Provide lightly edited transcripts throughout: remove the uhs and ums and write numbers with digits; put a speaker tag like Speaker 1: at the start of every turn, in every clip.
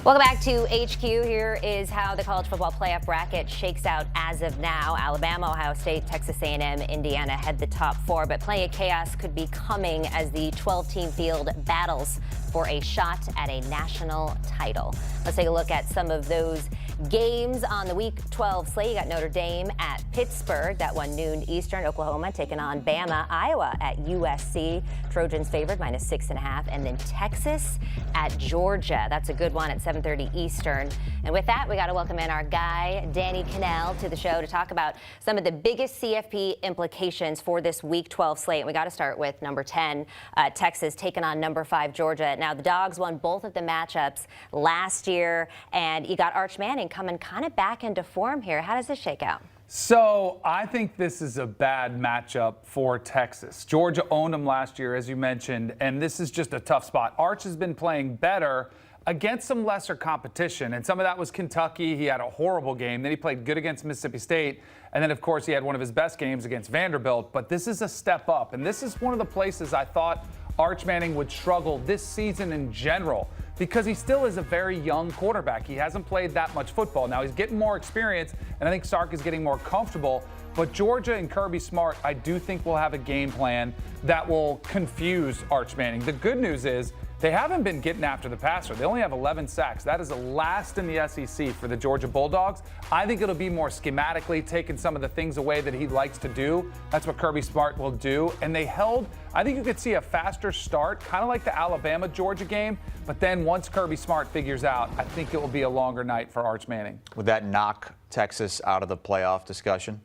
Speaker 1: Welcome back to HQ. Here is how the college football playoff bracket shakes out as of now. Alabama, Ohio State, Texas A&M, Indiana head the top four, but plenty of chaos could be coming as the 12-team field battles for a shot at a national title. Let's take a look at some of those games on the Week 12 slate. You got Notre Dame at Pittsburgh. That one noon Eastern. Oklahoma taking on Bama. Iowa at USC. Trojans favored -6.5. And then Texas at Georgia. That's a good one at 7:30 Eastern. And with that, we got to welcome in our guy, Danny Kanell, to the show to talk about some of the biggest CFP implications for this Week 12 slate. And we got to start with number 10, Texas taking on number 5, Georgia. Now, the Dogs won both of the matchups last year, and you got Arch Manning coming kind of back into form here. How does this shake out?
Speaker 2: So I think this is a bad matchup for Texas. Georgia owned them last year, as you mentioned, and this is just a tough spot. Arch has been playing better against some lesser competition, and some of that was Kentucky. He had a horrible game. Then he played good against Mississippi State, and then, of course, he had one of his best games against Vanderbilt. But this is a step up, and this is one of the places I thought Arch Manning would struggle this season in general, because he still is a very young quarterback. He hasn't played that much football. Now he's getting more experience, and I think Sark is getting more comfortable. But Georgia and Kirby Smart, I do think will have a game plan that will confuse Arch Manning. The good news is they haven't been getting after the passer. They only have 11 sacks. That is the last in the SEC for the Georgia Bulldogs. I think it'll be more schematically taking some of the things away that he likes to do. That's what Kirby Smart will do. And they held, I think you could see a faster start, kind of like the Alabama-Georgia game. But then once Kirby Smart figures out, I think it will be a longer night for Arch Manning.
Speaker 3: Would that knock Texas out of the playoff discussion?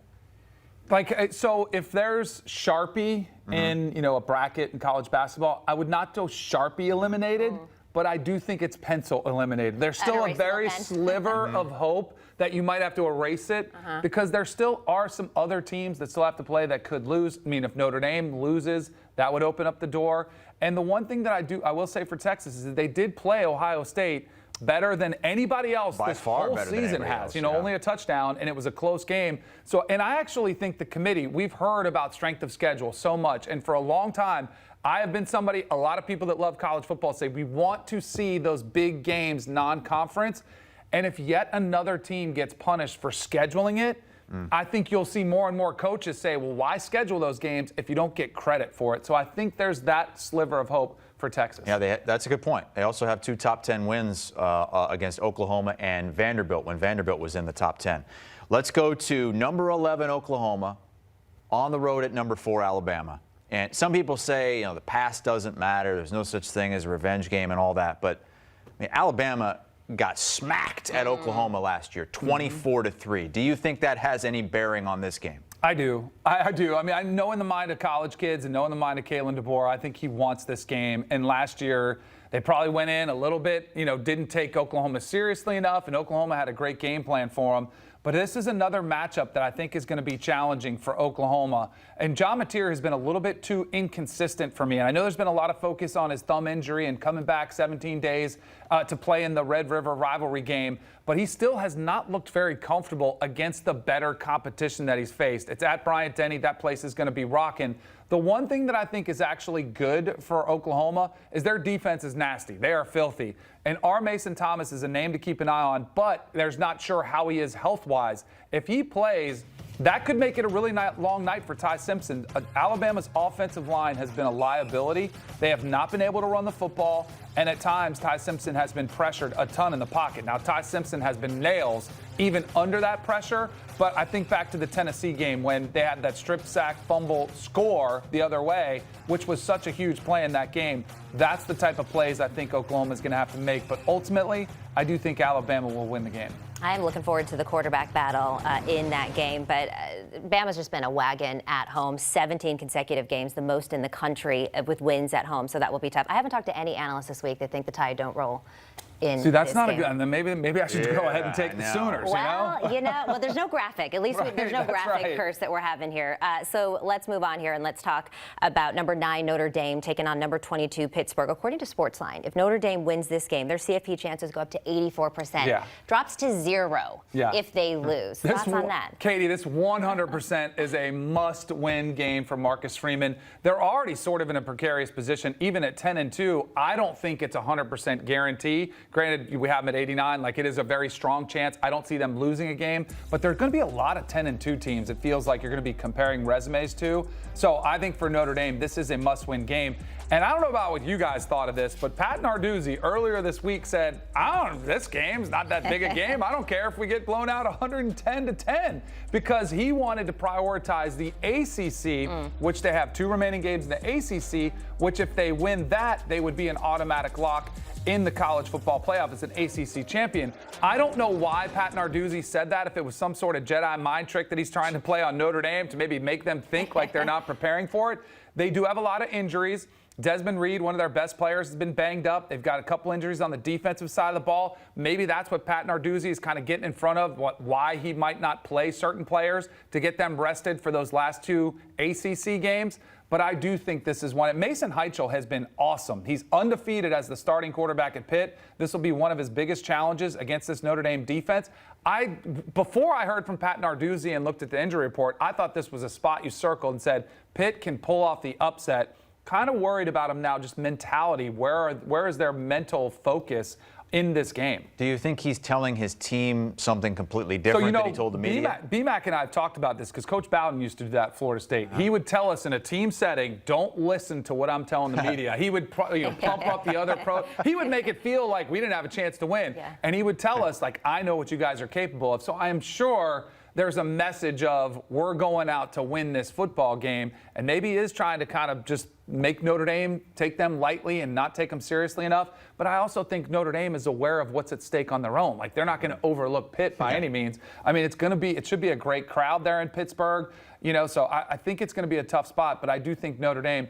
Speaker 2: Like, so if there's Sharpie in, a bracket in college basketball, I would not go Sharpie eliminated, but I do think it's pencil eliminated. There's still a very sliver of hope that you might have to erase it because there still are some other teams that still have to play that could lose. I mean, if Notre Dame loses, that would open up the door. And the one thing that I will say for Texas is that they did play Ohio State better than anybody else this whole season has. Only a touchdown, and it was a close game. So, and I actually think the committee, we've heard about strength of schedule so much, and for a long time, I have been somebody, a lot of people that love college football say we want to see those big games non-conference, and if yet another team gets punished for scheduling it, I think you'll see more and more coaches say, well, why schedule those games if you don't get credit for it? So I think there's that sliver of hope for Texas.
Speaker 3: Yeah, that's a good point. They also have 2 top 10 wins against Oklahoma and Vanderbilt when Vanderbilt was in the top 10. Let's go to number 11 Oklahoma on the road at number 4 Alabama. And some people say, the past doesn't matter. There's no such thing as a revenge game and all that. But I mean, Alabama got smacked at Oklahoma last year, 24-3. Do you think that has any bearing on this game?
Speaker 2: I do. I do. I mean, I know in the mind of college kids and know in the mind of Kalen DeBoer, I think he wants this game. And last year, they probably went in a little bit, didn't take Oklahoma seriously enough, and Oklahoma had a great game plan for them. But this is another matchup that I think is going to be challenging for Oklahoma. And John Mateer has been a little bit too inconsistent for me. And I know there's been a lot of focus on his thumb injury and coming back 17 days to play in the Red River rivalry game. But he still has not looked very comfortable against the better competition that he's faced. It's at Bryant-Denny. That place is going to be rocking. The one thing that I think is actually good for Oklahoma is their defense is nasty. They are filthy. And R. Mason Thomas is a name to keep an eye on, but there's not sure how he is health-wise. If he plays, that could make it a really long night for Ty Simpson. Alabama's offensive line has been a liability. They have not been able to run the football, and at times Ty Simpson has been pressured a ton in the pocket. Now, Ty Simpson has been nails even under that pressure, but I think back to the Tennessee game when they had that strip sack fumble score the other way, which was such a huge play in that game. That's the type of plays I think Oklahoma is going to have to make, but ultimately, I do think Alabama will win the game.
Speaker 1: I am looking forward to the quarterback battle in that game, but Bama's just been a wagon at home, 17 consecutive games, the most in the country with wins at home, so that will be tough. I haven't talked to any analysts this week that think the Tide don't roll in.
Speaker 2: See, that's not
Speaker 1: game.
Speaker 2: a good. And then maybe I should go ahead and take the Sooners.
Speaker 1: Well, there's no graphic. At least there's no graphic curse that we're having here. So let's move on here and let's talk about number 9 Notre Dame taking on number 22 Pittsburgh. According to Sportsline, if Notre Dame wins this game, their CFP chances go up to 84%.
Speaker 2: Yeah.
Speaker 1: Drops to 0 if they lose. Thoughts on that?
Speaker 2: Katie, this 100% is a must-win game for Marcus Freeman. They're already sort of in a precarious position, even at 10-2. I don't think it's 100% guarantee Granted, we have them at 89. Like, it is a very strong chance. I don't see them losing a game, but there's going to be a lot of 10-2 teams. It feels like you're going to be comparing resumes to. So I think for Notre Dame, this is a must-win game. And I don't know about what you guys thought of this, but Pat Narduzzi earlier this week said, this game's not that big a game. I don't care if we get blown out 110-10, because he wanted to prioritize the ACC, which they have 2 remaining games in the ACC, which if they win that, they would be an automatic lock in the college football playoff as an ACC champion. I don't know why Pat Narduzzi said that, if it was some sort of Jedi mind trick that he's trying to play on Notre Dame to maybe make them think like they're not preparing for it. They do have a lot of injuries. Desmond Reed, one of their best players, has been banged up. They've got a couple injuries on the defensive side of the ball. Maybe that's what Pat Narduzzi is kind of getting in front of, why he might not play certain players to get them rested for those last 2 ACC games. But I do think this is one. Mason Heichel has been awesome. He's undefeated as the starting quarterback at Pitt. This will be one of his biggest challenges against this Notre Dame defense. Before I heard from Pat Narduzzi and looked at the injury report, I thought this was a spot you circled and said, Pitt can pull off the upset. Kind of worried about him now, just mentality. Where is their mental focus in this game?
Speaker 3: Do you think he's telling his team something completely different than he told the media?
Speaker 2: BMAC and I have talked about this because Coach Bowden used to do that at Florida State. He would tell us in a team setting, don't listen to what I'm telling the media. He would pump up the other pro. He would make it feel like we didn't have a chance to win. Yeah. And he would tell us, like, I know what you guys are capable of. So I am sure there's a message of we're going out to win this football game, and maybe he is trying to kind of just make Notre Dame take them lightly and not take them seriously enough. But I also think Notre Dame is aware of what's at stake on their own. Like, they're not going to overlook Pitt by any means. I mean, it should be a great crowd there in Pittsburgh, so I think it's going to be a tough spot. But I do think Notre Dame,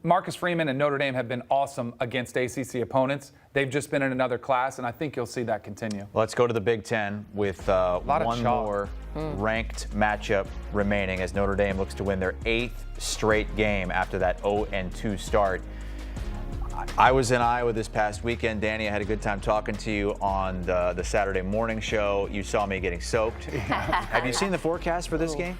Speaker 2: Marcus Freeman and Notre Dame have been awesome against ACC opponents. They've just been in another class, and I think you'll see that continue.
Speaker 3: Let's go to the Big Ten with one more ranked matchup remaining as Notre Dame looks to win their 8th straight game after that 0-2 start. I was in Iowa this past weekend. Danny, I had a good time talking to you on the Saturday morning show. You saw me getting soaked. Have you seen the forecast for this game?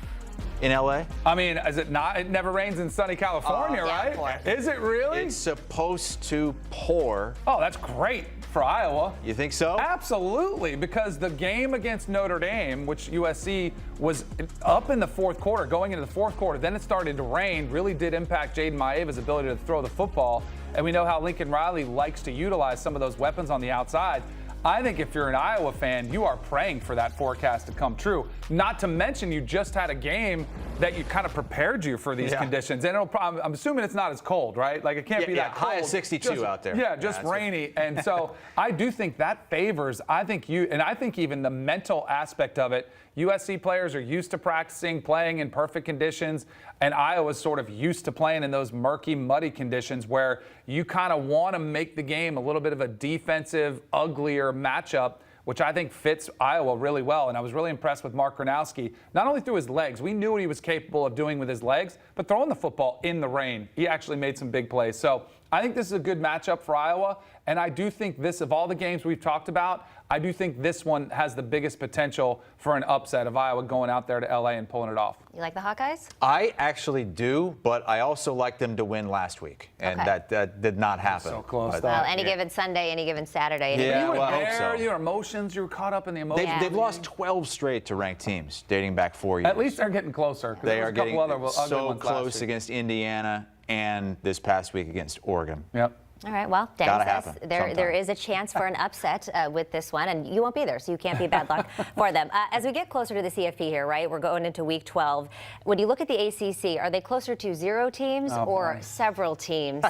Speaker 3: In LA?
Speaker 2: Is it not? It never rains in sunny California, right? Is it really?
Speaker 3: It's supposed to pour.
Speaker 2: Oh, that's great for Iowa.
Speaker 3: You think so?
Speaker 2: Absolutely, because the game against Notre Dame, which USC was up in the fourth quarter, going into the fourth quarter, then it started to rain, really did impact Jaden Maeva's ability to throw the football. And we know how Lincoln Riley likes to utilize some of those weapons on the outside. I think if you're an Iowa fan, you are praying for that forecast to come true. Not to mention, you just had a game that you kind of prepared you for these conditions. And I'm assuming it's not as cold, right? Like, it can't be that cold.
Speaker 3: High of 62 out there.
Speaker 2: Yeah, just rainy. And so I do think that favors, I think even the mental aspect of it. USC players are used to playing in perfect conditions, and Iowa's sort of used to playing in those murky, muddy conditions where you kind of want to make the game a little bit of a defensive, uglier matchup, which I think fits Iowa really well. And I was really impressed with Mark Gronowski, not only through his legs. We knew what he was capable of doing with his legs, but throwing the football in the rain. He actually made some big plays. So I think this is a good matchup for Iowa. And I do think this, of all the games we've talked about, I do think this one has the biggest potential for an upset of Iowa going out there to LA and pulling it off.
Speaker 1: You like the Hawkeyes?
Speaker 3: I actually do, but I also like them to win last week, and that did not happen.
Speaker 2: So close.
Speaker 1: Well, any given Sunday, any given Saturday.
Speaker 2: You were
Speaker 3: I
Speaker 2: there,
Speaker 3: hope so.
Speaker 2: Your emotions, you were caught up in the emotions.
Speaker 3: They've lost 12 straight to ranked teams dating back 4 years.
Speaker 2: At least they're getting closer.
Speaker 3: They are getting so
Speaker 2: close
Speaker 3: close against Indiana and this past week against Oregon.
Speaker 1: Yep. All right, well,
Speaker 3: Dan
Speaker 1: says there is a chance for an upset with this one, and you won't be there, so you can't be bad luck for them. As we get closer to the CFP here, right, we're going into week 12. When you look at the ACC, are they closer to 0 teams or several teams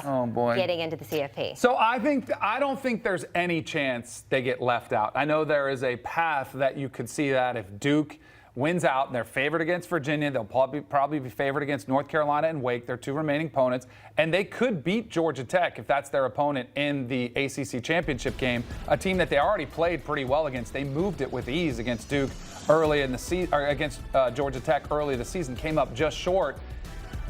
Speaker 1: getting into the CFP?
Speaker 2: So I don't think there's any chance they get left out. I know there is a path that you could see that if Duke wins out and they're favored against Virginia, they'll probably be favored against North Carolina and Wake, their 2 remaining opponents, and they could beat Georgia Tech if that's their opponent in the ACC championship game, a team that they already played pretty well against. They moved it with ease against Duke early in the season, or against Georgia Tech early in the season, came up just short.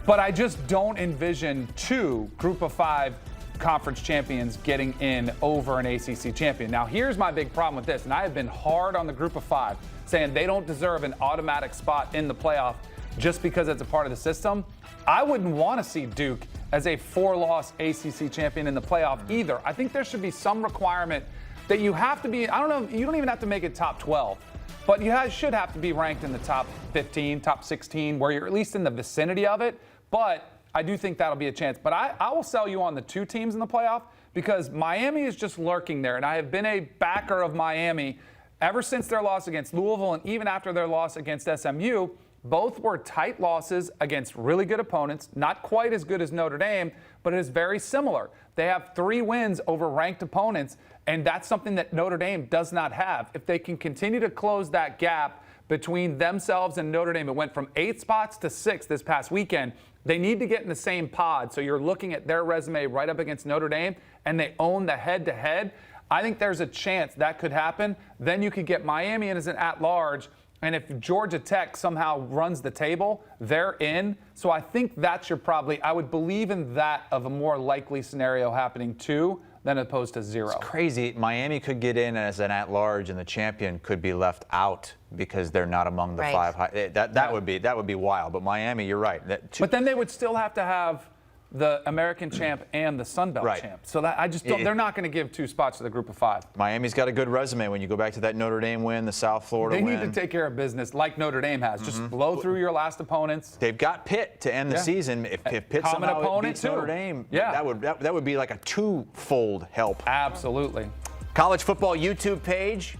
Speaker 2: But I just don't envision 2 Group of 5 conference champions getting in over an ACC champion. Now, here's my big problem with this, and I have been hard on the Group of 5, saying they don't deserve an automatic spot in the playoff just because it's a part of the system. I wouldn't want to see Duke as a 4-loss ACC champion in the playoff either. I think there should be some requirement that you have to be, I don't know, you don't even have to make it top 12, but you should have to be ranked in the top 15, top 16, where you're at least in the vicinity of it. But I do think that'll be a chance. But I will sell you on the 2 teams in the playoff because Miami is just lurking there. And I have been a backer of Miami ever since their loss against Louisville and even after their loss against SMU. Both were tight losses against really good opponents, not quite as good as Notre Dame, but it is very similar. They have 3 wins over ranked opponents, and that's something that Notre Dame does not have. If they can continue to close that gap between themselves and Notre Dame, it went from 8 spots to 6 this past weekend. They need to get in the same pod. So you're looking at their resume right up against Notre Dame, and they own the head-to-head. I think there's a chance that could happen. Then you could get Miami in as an at-large. And if Georgia Tech somehow runs the table, they're in. So I think that's I would believe in that of a more likely scenario happening too than opposed to 0.
Speaker 3: It's crazy. Miami could get in as an at-large, and the champion could be left out because they're not among the 5 high. That would be wild. But Miami, you're right.
Speaker 2: But then they would still have to have the American champ and the Sun Belt champ. So that I just don't, they're not going to give 2 spots to the group of 5.
Speaker 3: Miami's got a good resume when you go back to that Notre Dame win, the South Florida win.
Speaker 2: They need to take care of business like Notre Dame has. Just blow through your last opponents.
Speaker 3: They've got Pitt to end the season. If Pitt somehow beats Notre Dame, that would be like a 2-fold help.
Speaker 2: Absolutely.
Speaker 3: College football YouTube page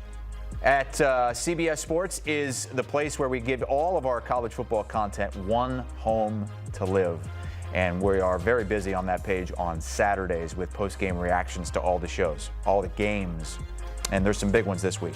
Speaker 3: at CBS Sports is the place where we give all of our college football content one home to live. And we are very busy on that page on Saturdays with post-game reactions to all the shows, all the games. And there's some big ones this week.